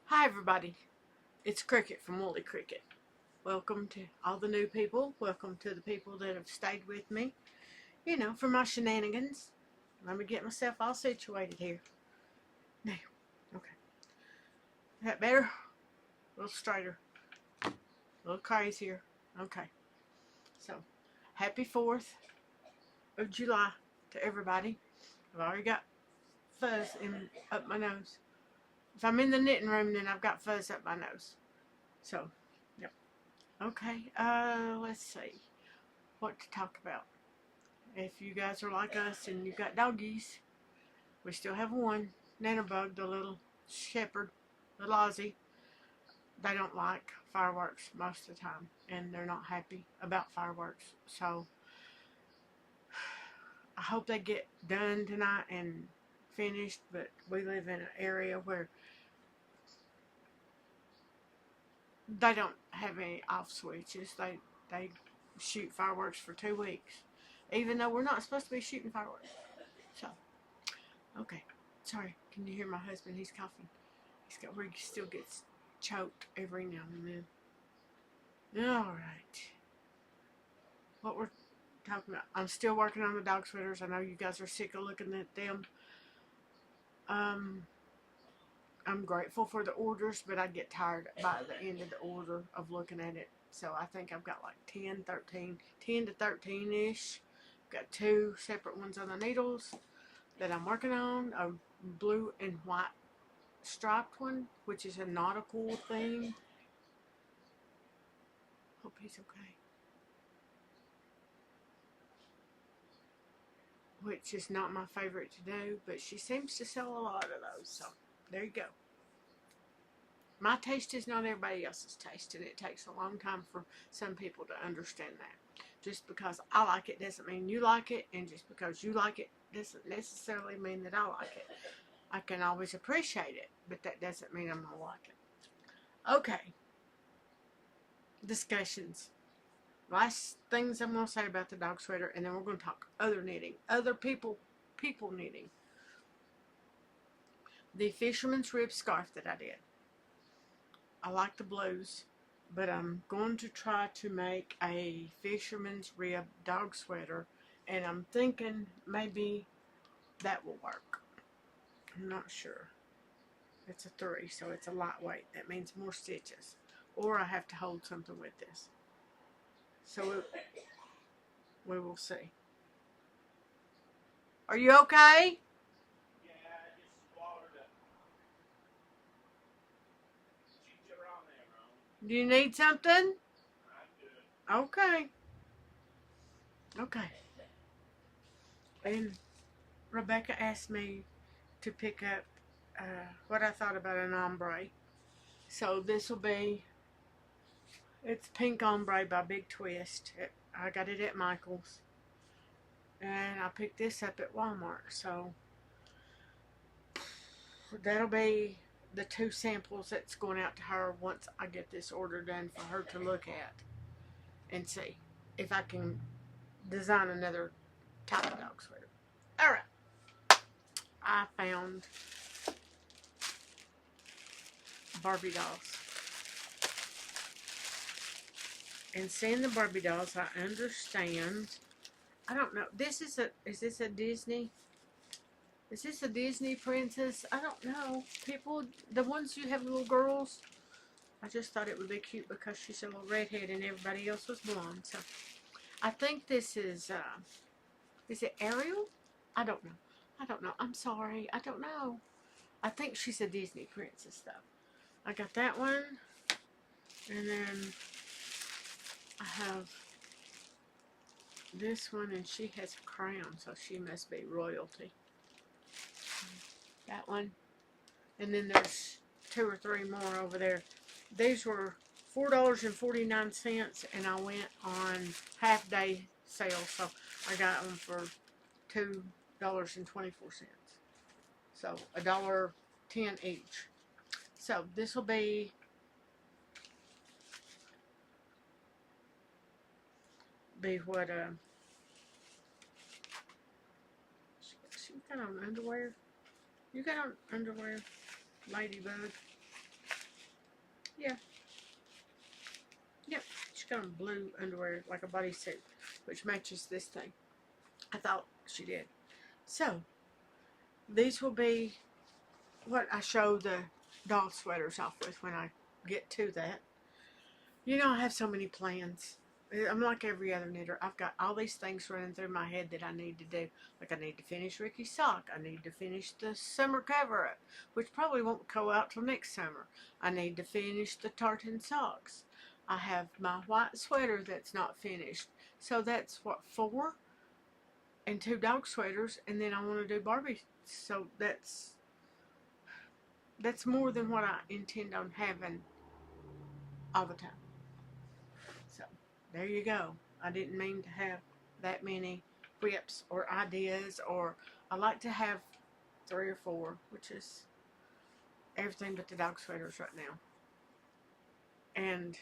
Hi everybody, it's Cricket from Woolly Cricket. Welcome to all the new people. Welcome to the people that have stayed with me, for my shenanigans. Let me get myself all situated here. Now, okay. Is that better? A little straighter. A little crazier. Okay. So, happy 4th of July to everybody. I've already got fuzz up my nose. If I'm in the knitting room, then I've got fuzz up my nose. So, yep. Okay, let's see what to talk about. If you guys are like us and you've got doggies, we still have one, Nannerbug, the little shepherd, little Aussie. They don't like fireworks most of the time, and they're not happy about fireworks. So I hope they get done tonight and finished, but we live in an area where they don't have any off switches. They shoot fireworks for 2 weeks, even though we're not supposed to be shooting fireworks. So, okay. Sorry, can you hear my husband? He's coughing. He still gets choked every now and then. Alright. What we're talking about. I'm still working on the dog sweaters. I know you guys are sick of looking at them. I'm grateful for the orders, but I get tired by the end of the order of looking at it. So I think I've got like 10 to 13-ish. Got 2 separate ones on the needles that I'm working on. A blue and white striped one, which is a nautical thing. Hope he's okay. Which is not my favorite to do, but she seems to sell a lot of those, so there you go. My taste is not everybody else's taste, and it takes a long time for some people to understand that. Just because I like it doesn't mean you like it, and just because you like it doesn't necessarily mean that I like it. I can always appreciate it, but that doesn't mean I'm going to like it. Okay. Discussions. Last things I'm going to say about the dog sweater, and then we're going to talk other knitting. Other people knitting. The fisherman's rib scarf that I did. I like the blues, but I'm going to try to make a fisherman's rib dog sweater, and I'm thinking maybe that will work. I'm not sure. It's a 3, so it's a lightweight. That means more stitches. Or I have to hold something with this. So we will see. Are you okay? Yeah, I just swallowed a ginger on there, Ron. Do you need something? I'm good. Okay. Okay. And Rebecca asked me to pick up what I thought about an ombre. So this will be, it's Pink Ombre by Big Twist. I got it at Michael's. And I picked this up at Walmart. So that'll be the 2 samples that's going out to her once I get this order done for her to look at and see if I can design another type of dog sweater. Alright. I found Barbie dolls. And seeing the Barbie dolls, I understand. I don't know. Is this a Disney? Is this a Disney princess? I don't know. People, the ones who have little girls, I just thought it would be cute because she's a little redhead and everybody else was blonde. So, I think this is it Ariel? I don't know. I'm sorry. I don't know. I think she's a Disney princess, though. I got that one. And then I have this one, and she has a crown, so she must be royalty. That one. And then there's 2 or 3 more over there. These were $4.49, and I went on half-day sale, so I got them for $2.24. So $1.10 each. So this will be what you got on underwear? You got on underwear, ladybug? Yeah. Yep. She's got on blue underwear like a bodysuit, which matches this thing. I thought she did. So, these will be what I show the doll sweaters off with when I get to that. You know, I have so many plans. I'm like every other knitter. I've got all these things running through my head that I need to do. Like I need to finish Ricky's sock. I need to finish the summer cover-up, which probably won't go out till next summer. I need to finish the tartan socks. I have my white sweater that's not finished. So that's what, 4? And 2 dog sweaters, and then I want to do Barbie. So that's more than what I intend on having all the time. So there you go. I didn't mean to have that many whips or ideas, or I like to have 3 or 4, which is everything but the dog sweaters right now. And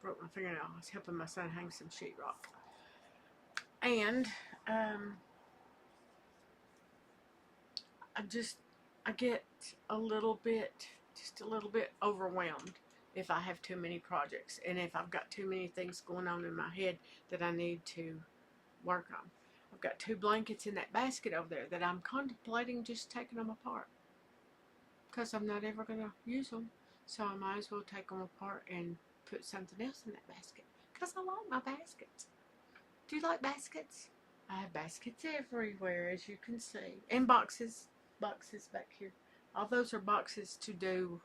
broke my fingernail. I was helping my son hang some sheetrock. And I get a little bit, just a little bit overwhelmed if I have too many projects and if I've got too many things going on in my head that I need to work on. I've got 2 blankets in that basket over there that I'm contemplating just taking them apart because I'm not ever going to use them. So I might as well take them apart and put something else in that basket because I like my baskets. Do you like baskets? I have baskets everywhere, as you can see, and boxes back here. All those are boxes to do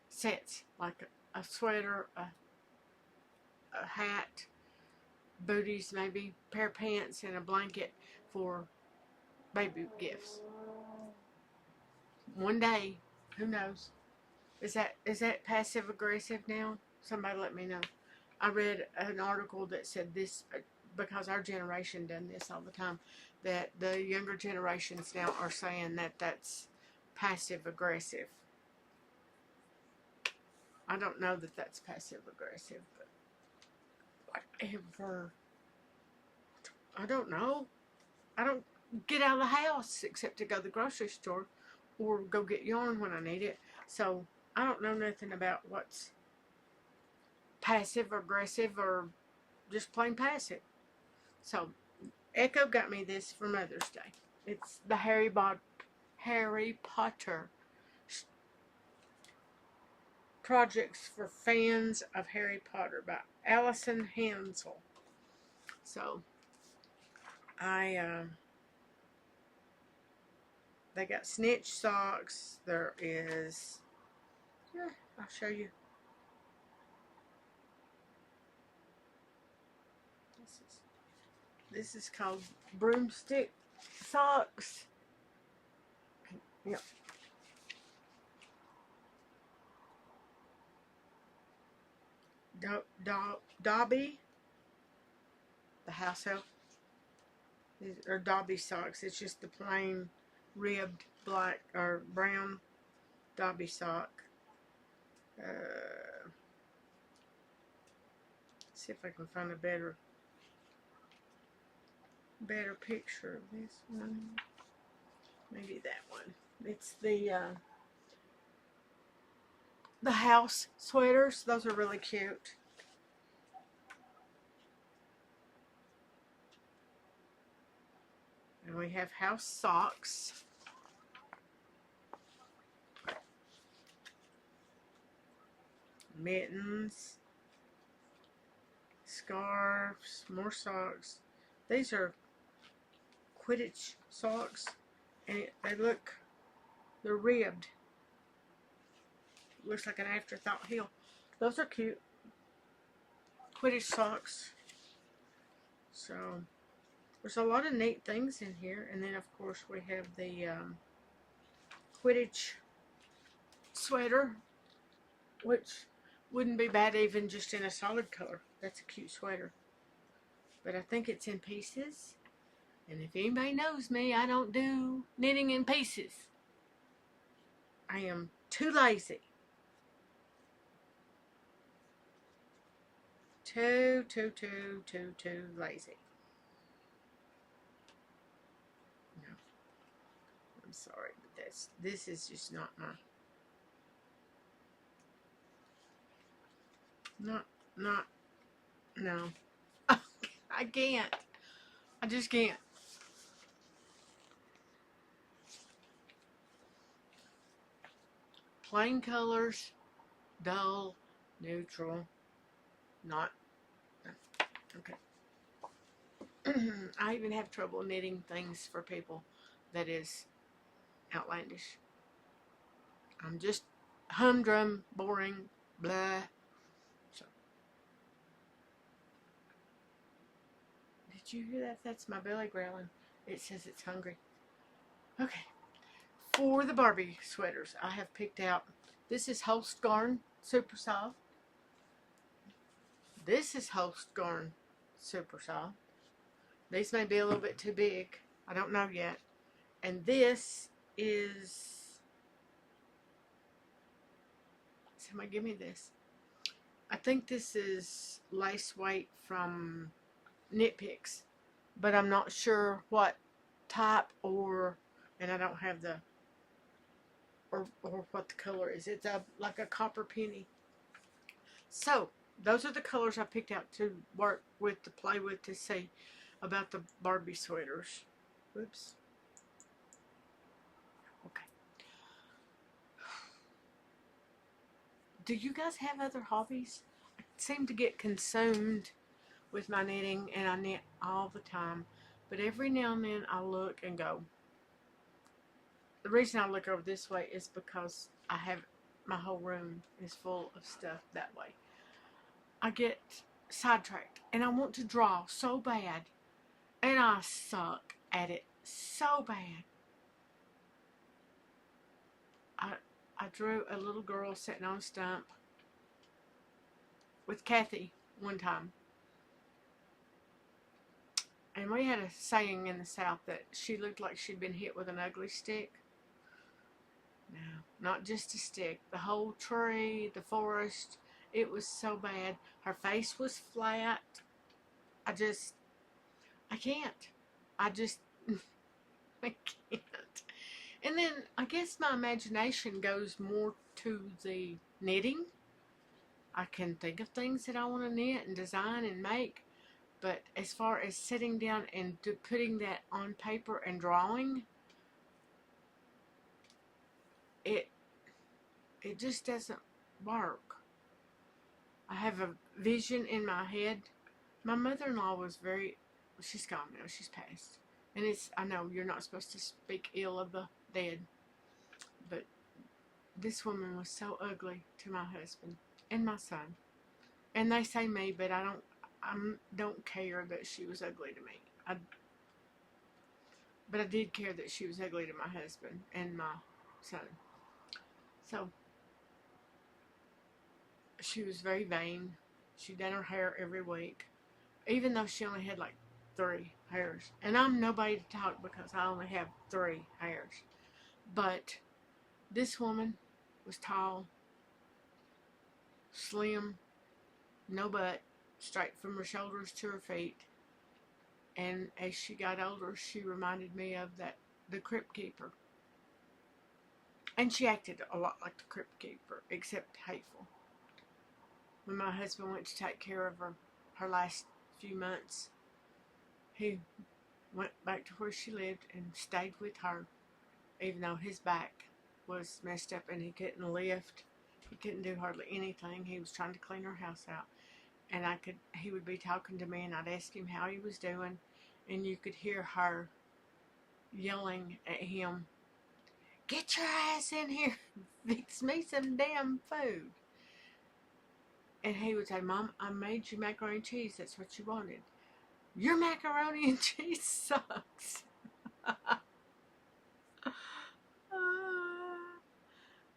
sets, like a sweater, a hat, booties, maybe pair of pants, and a blanket for baby gifts. One day, who knows? Is that passive aggressive now? Somebody let me know. I read an article that said this because our generation done this all the time, that the younger generations now are saying that that's passive aggressive. I don't know that that's passive aggressive, but whatever. I don't know. I don't get out of the house except to go to the grocery store or go get yarn when I need it. So I don't know nothing about what's passive aggressive or just plain passive. So Echo got me this for Mother's Day. It's the Harry Potter Projects for Fans of Harry Potter by Allison Hansel. So they got snitch socks. There is, I'll show you. This is called broomstick socks. Yep. Dobby, the house elf. These are Dobby socks. It's just the plain ribbed black or brown Dobby sock. See if I can find a better picture of this one. Maybe that one. It's the house sweaters. Those are really cute. And we have house socks. Mittens. Scarves. More socks. These are Quidditch socks. And they're ribbed. Looks like an afterthought heel. Those are cute. Quidditch socks. So there's a lot of neat things in here. And then of course we have the Quidditch sweater, which wouldn't be bad even just in a solid color. That's a cute sweater. But I think it's in pieces. And if anybody knows me, I don't do knitting in pieces. I am too lazy. Too lazy. No. I'm sorry, but this is just not my Not, no. I can't. I just can't. Plain colors, dull, neutral, not. Okay. I even have trouble knitting things for people that is outlandish. I'm just humdrum, boring, blah. So, did you hear that? That's my belly growling. It says it's hungry. Okay. For the Barbie sweaters, I have picked out. This is Holst Garn, super soft. This is Holst Garn, super soft. These may be a little bit too big. I don't know yet. And this is. Somebody give me this. I think this is lace weight from Knit Picks, but I'm not sure what type and I don't have the or what the color is. It's like a copper penny. So those are the colors I picked out to work with, to play with, to see about the Barbie sweaters. Whoops. Okay. Do you guys have other hobbies? I seem to get consumed with my knitting, and I knit all the time. But every now and then I look and go. The reason I look over this way is because I have my whole room is full of stuff that way. I get sidetracked, and I want to draw so bad, and I suck at it so bad. I drew a little girl sitting on a stump with Kathy one time. And we had a saying in the South that she looked like she'd been hit with an ugly stick. No, not just a stick. The whole tree, the forest, it was so bad. Her face was flat. I can't. I can't. And then I guess my imagination goes more to the knitting. I can think of things that I want to knit and design and make. But as far as sitting down and putting that on paper and drawing, it just doesn't work. I have a vision in my head. My mother-in-law was she's gone now, she's passed. And I know you're not supposed to speak ill of the dead, but this woman was so ugly to my husband and my son. And they say me, but I don't care that she was ugly to me. But I did care that she was ugly to my husband and my son. So she was very vain. She done her hair every week, even though she only had like 3 hairs. And I'm nobody to talk because I only have 3 hairs. But this woman was tall, slim, no butt, straight from her shoulders to her feet. And as she got older, she reminded me of the Crypt Keeper. And she acted a lot like the Crypt Keeper, except hateful. When my husband went to take care of her last few months, he went back to where she lived and stayed with her, even though his back was messed up and he couldn't lift. He couldn't do hardly anything. He was trying to clean her house out. And he would be talking to me, and I'd ask him how he was doing, and you could hear her yelling at him, "Get your ass in here, fix me some damn food." And he would say, "Mom, I made you macaroni and cheese, that's what you wanted." "Your macaroni and cheese sucks."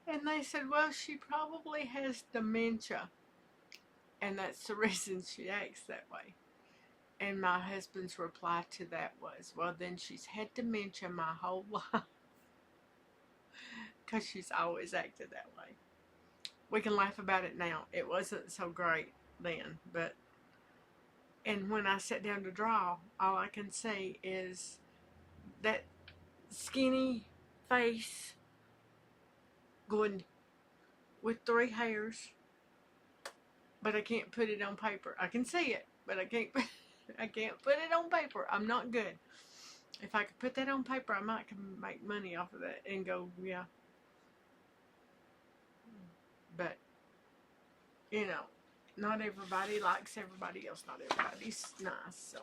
And they said, "Well, she probably has dementia, and that's the reason she acts that way." And my husband's reply to that was, "Well, then she's had dementia my whole life, because she's always acted that way." We can laugh about it now. It wasn't so great then, and when I sit down to draw, all I can see is that skinny face going with 3 hairs, but I can't put it on paper. I can see it, but I can't I can't put it on paper. I'm not good. If I could put that on paper, I might can make money off of that and go, yeah. But, you know, not everybody likes everybody else. Not everybody's nice.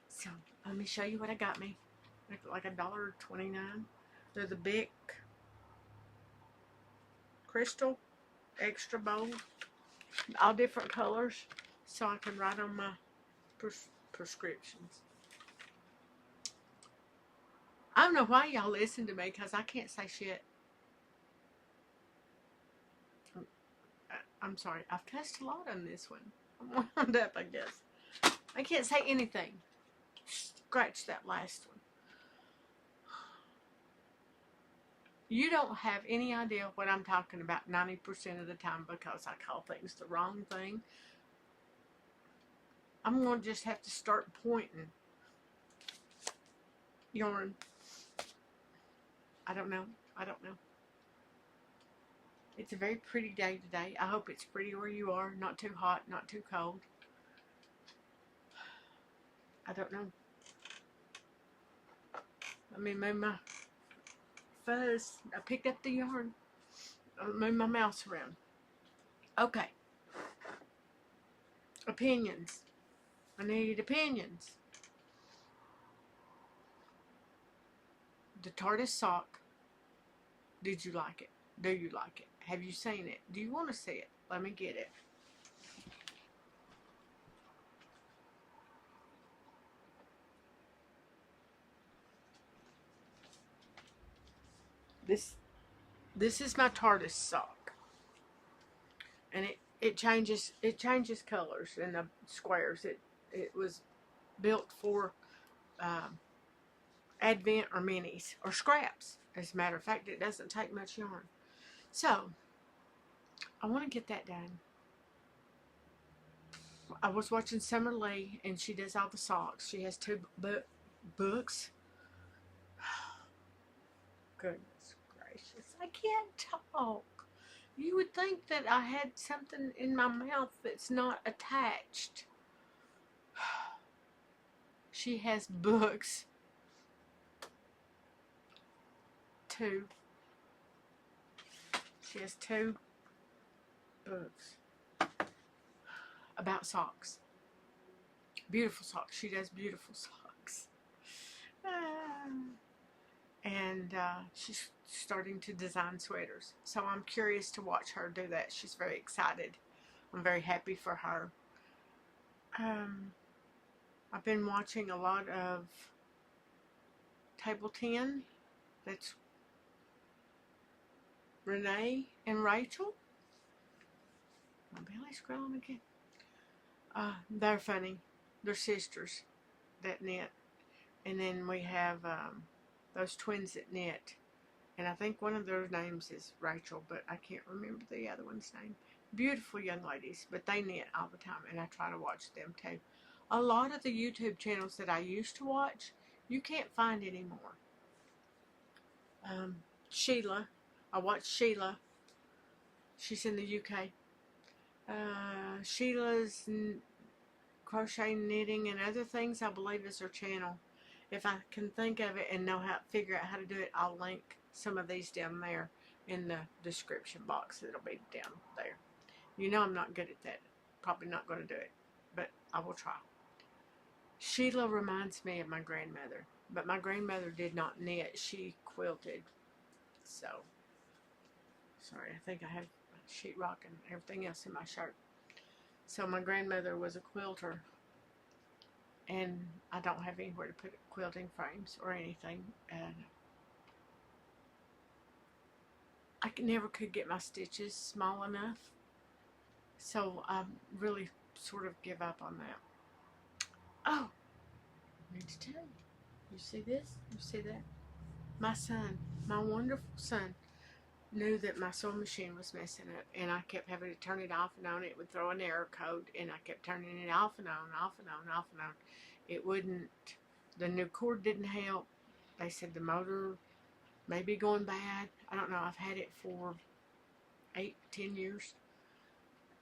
So let me show you what I got me. Like $1.29. They're the Bic Crystal Extra Bold. All different colors. So I can write on my prescriptions. I don't know why y'all listen to me, because I can't say shit. I'm sorry. I've cussed a lot on this one. I'm wound up, I guess. I can't say anything. Scratch that last one. You don't have any idea what I'm talking about 90% of the time, because I call things the wrong thing. I'm going to just have to start pointing. Yarn. I don't know. It's a very pretty day today. I hope it's pretty where you are. Not too hot, not too cold. I don't know. Let me move my fuzz. I picked up the yarn. I'll move my mouse around. Okay. Opinions. I need opinions. The TARDIS sock. Did you like it? Do you like it? Have you seen it? Do you want to see it? Let me get it. This is my TARDIS sock. And it changes colors in the squares. It was built for Advent or minis or scraps. As a matter of fact, it doesn't take much yarn. So I want to get that done. I was watching Summer Lee, and she does all the socks. She has 2 books. Goodness gracious, I can't talk. You would think that I had something in my mouth that's not attached. She has books. 2. She has 2 books about socks. Beautiful socks. She does beautiful socks. And she's starting to design sweaters. So I'm curious to watch her do that. She's very excited. I'm very happy for her. I've been watching a lot of Table 10. That's Renee and Rachel. My belly's growing again. They're funny. They're sisters that knit. And then we have those twins that knit. And I think one of their names is Rachel, but I can't remember the other one's name. Beautiful young ladies, but they knit all the time, and I try to watch them too. A lot of the YouTube channels that I used to watch, you can't find anymore. Sheila. I watch Sheila. She's in the UK. Sheila's crochet, knitting, and other things, I believe, is her channel. If I can think of it and figure out how to do it, I'll link some of these down there in the description box. It'll be down there. You know I'm not good at that. Probably not going to do it, but I will try. Sheila reminds me of my grandmother, but my grandmother did not knit. She quilted. So, sorry, I think I have sheetrock and everything else in my shirt. So my grandmother was a quilter, and I don't have anywhere to put quilting frames or anything. And I never could get my stitches small enough, so I really sort of give up on that. Oh, I need to tell you. You see this? You see that? My son, my wonderful son, knew that my sewing machine was messing up, and I kept having to turn it off and on. It would throw an error code, and I kept turning it off and on, off and on, off and on. It wouldn't. The new cord didn't help. They said the motor may be going bad. I don't know. I've had it for 8-10 years,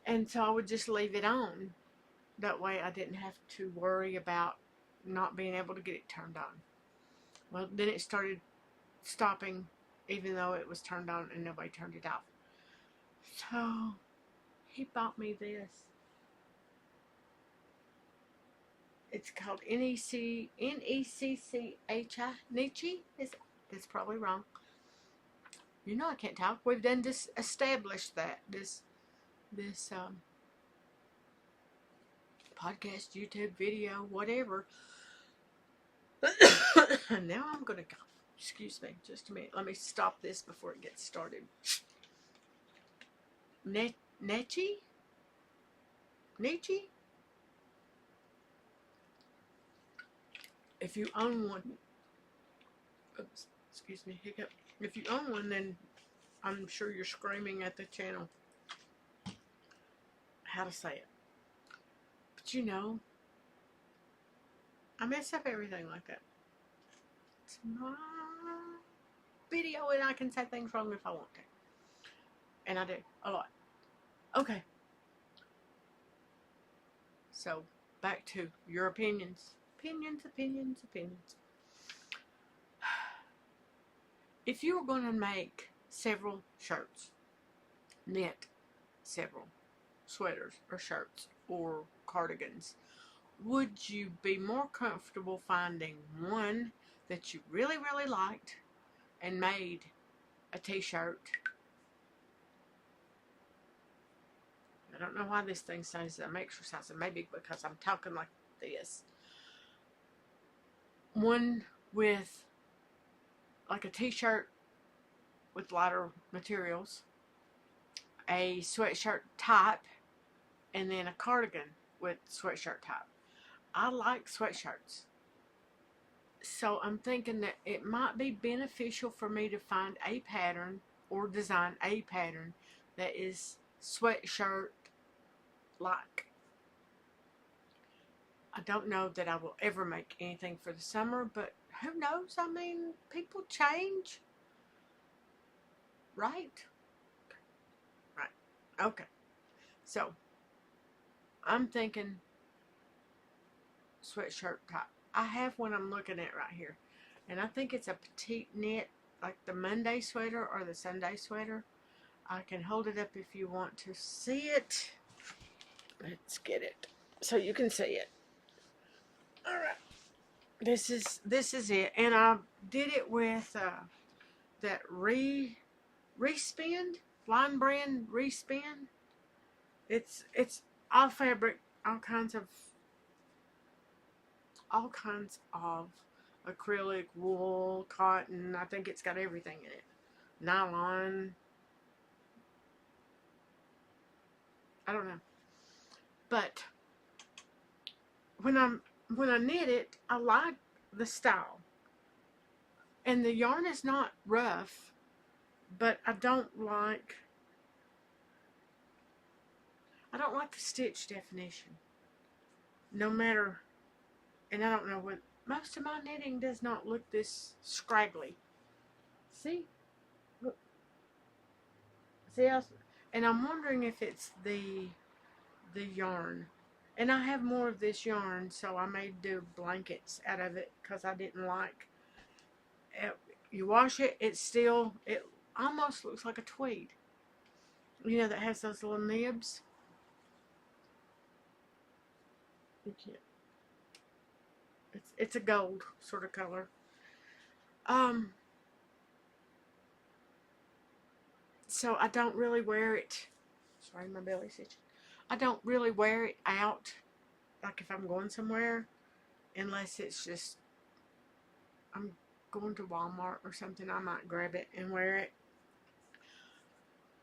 And so I would just leave it on. That way I didn't have to worry about not being able to get it turned on. Well, then it started stopping even though it was turned on and nobody turned it off. So he bought me this. It's called Necchi. Nietzsche? That's probably wrong. You know I can't talk. We've done this, established that. This podcast, YouTube video, whatever. Now I'm gonna go. Excuse me, just a minute. Let me stop this before it gets started. Nietzsche? If you own one, oops, excuse me, hiccup. If you own one, then I'm sure you're screaming at the channel how to say it. But you know, I mess up everything like that. It's my video and I can say things wrong if I want to. And I do, a lot. Okay. So, back to your opinions. Opinions. If you were going to make several shirts, knit several sweaters or shirts or cardigans, would you be more comfortable finding one that you really, really liked and made a t-shirt? I don't know why this thing says I'm exercising. Maybe because I'm talking like this. One with like a t-shirt with lighter materials, a sweatshirt type, and then a cardigan with sweatshirt type. I like sweatshirts. So I'm thinking that it might be beneficial for me to find a pattern or design a pattern that is sweatshirt like. I don't know that I will ever make anything for the summer, but who knows? I mean, people change. Right? Right. Okay. So, I'm thinking sweatshirt type. I have one I'm looking at right here. And I think it's a petite knit, like the Monday sweater or the Sunday sweater. I can hold it up if you want to see it. Let's get it so you can see it. All right. This is it, and I did it with that Respin Line Brand Respin. It's all fabric, all kinds of acrylic, wool, cotton. I think it's got everything in it. Nylon. I don't know. But when I knit it, I like the style. And the yarn is not rough, but I don't like the stitch definition. No matter, and I don't know what, most of my knitting does not look this scraggly. See? Look. See, and I'm wondering if it's the yarn. And I have more of this yarn, so I may do blankets out of it because I didn't like it. You wash it, it almost looks like a tweed. You know, that has those little nibs. You can't. It's a gold sort of color. So I don't really wear it. Sorry, my belly's itching. I don't really wear it out, like if I'm going somewhere, unless it's just I'm going to Walmart or something. I might grab it and wear it.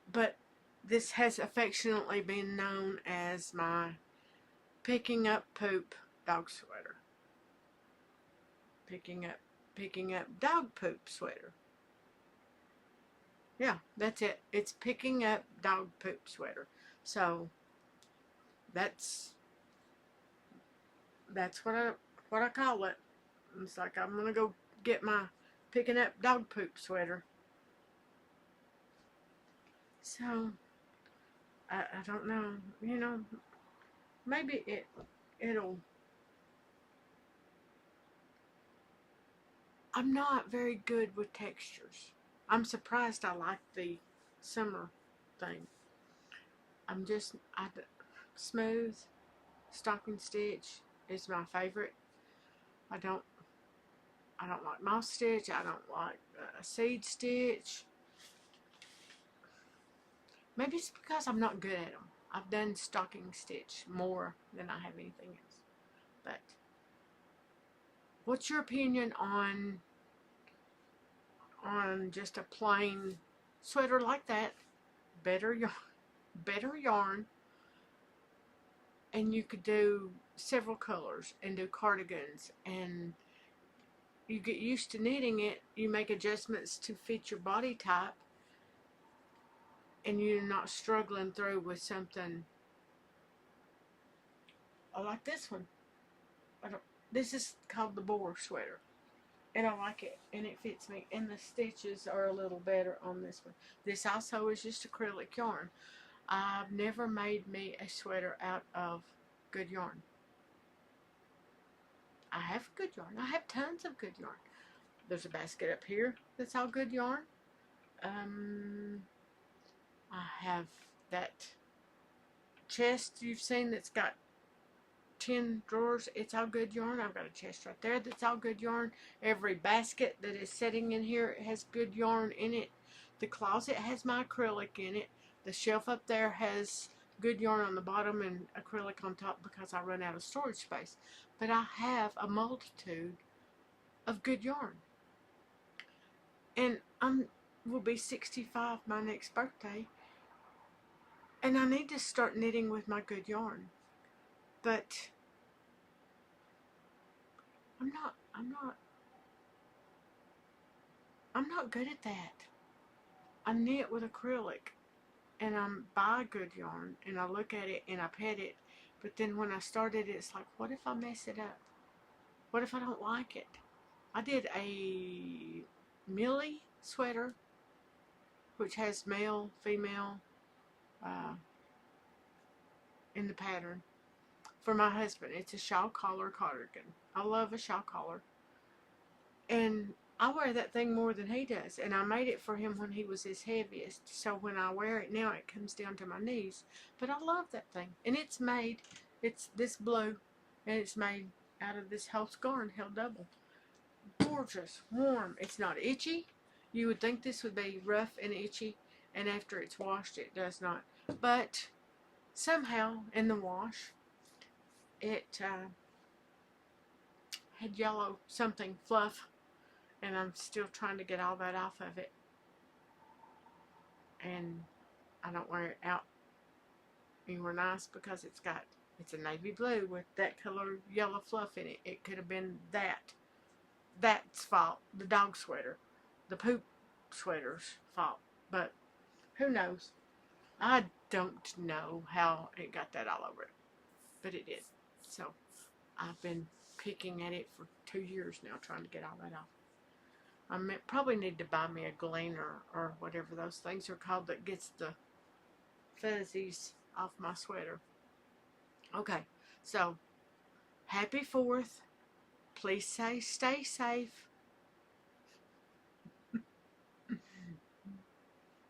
But this has affectionately been known as my picking up poop dog sweater. Picking up dog poop sweater. Yeah, that's it. It's picking up dog poop sweater. So that's what I call it. It's like I'm gonna go get my picking up dog poop sweater. So I don't know. You know, maybe it'll. I'm not very good with textures. I'm surprised I like the summer thing. I'm just smooth stocking stitch is my favorite. I don't I don't like moss stitch. I don't like seed stitch. Maybe it's because I'm not good at them. I've done stocking stitch more than I have anything else. But what's your opinion on just a plain sweater like that? Better yarn, and you could do several colors and do cardigans, and you get used to knitting it. You make adjustments to fit your body type, and you're not struggling through with something. I like this one. This is called the boar sweater, and I like it, and it fits me, and the stitches are a little better on this one. This also is just acrylic yarn. I've never made me a sweater out of good yarn. I have good yarn. I have tons of good yarn. There's a basket up here that's all good yarn. I have that chest you've seen that's got 10 drawers. It's all good yarn. I've got a chest right there that's all good yarn. Every basket that is sitting in here has good yarn in it. The closet has my acrylic in it. The shelf up there has good yarn on the bottom and acrylic on top because I run out of storage space. But I have a multitude of good yarn. And will be 65 my next birthday. And I need to start knitting with my good yarn. But I'm not good at that. I knit with acrylic, and I buy good yarn, and I look at it and I pet it, but then when I started, it's like, what if I mess it up? What if I don't like it? I did a Millie sweater, which has male, female in the pattern, for my husband. It's a shawl collar cardigan. I love a shawl collar, and I wear that thing more than he does, and I made it for him when he was his heaviest, so when I wear it now it comes down to my knees. But I love that thing, and it's this blue, and it's made out of this Holt's Garn held double. Gorgeous, warm. It's not itchy. You would think this would be rough and itchy, and after it's washed it does not. But somehow in the wash it had yellow something fluff, and I'm still trying to get all that off of it. And I don't wear it out anywhere nice because it's a navy blue with that color yellow fluff in it. It could have been that's fault, the dog sweater, the poop sweater's fault. But who knows? I don't know how it got that all over it, but it did. So I've been picking at it for 2 years now, trying to get all that off. I probably need to buy me a gleaner or whatever those things are called that gets the fuzzies off my sweater. Okay, so happy 4th. Please stay safe.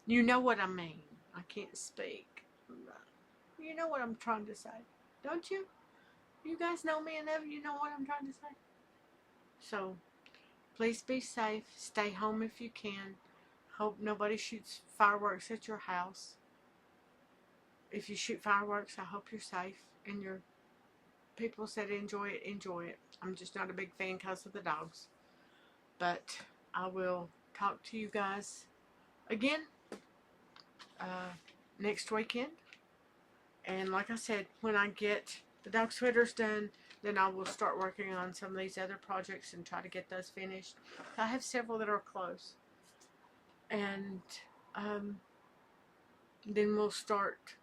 You know what I mean. I can't speak. You know what I'm trying to say, don't you? You guys know me enough. You know what I'm trying to say. So please be safe. Stay home if you can. Hope nobody shoots fireworks at your house. If you shoot fireworks, I hope you're safe. And your people said enjoy it, enjoy it. I'm just not a big fan because of the dogs. But I will talk to you guys again next weekend. And like I said, when I get the dog sweaters done, then I will start working on some of these other projects and try to get those finished. I have several that are close. And then we'll start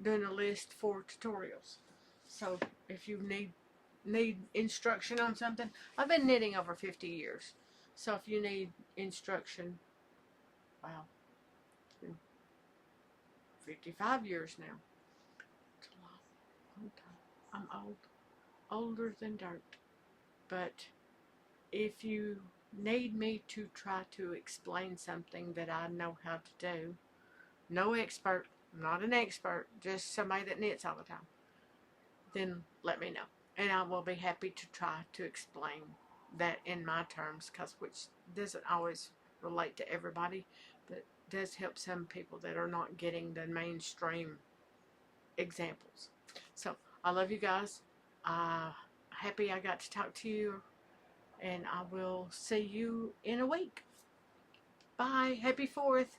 doing a list for tutorials. So if you need instruction on something, I've been knitting over 50 years. So if you need instruction, wow, 55 years now. It's a long time. I'm old. Older than dirt. But if you need me to try to explain something that I know how to do, no expert, I'm not an expert, just somebody that knits all the time, then let me know. And I will be happy to try to explain that in my terms, which doesn't always relate to everybody, but does help some people that are not getting the mainstream examples. So I love you guys. Happy I got to talk to you, and I will see you in a week. Bye. Happy 4th.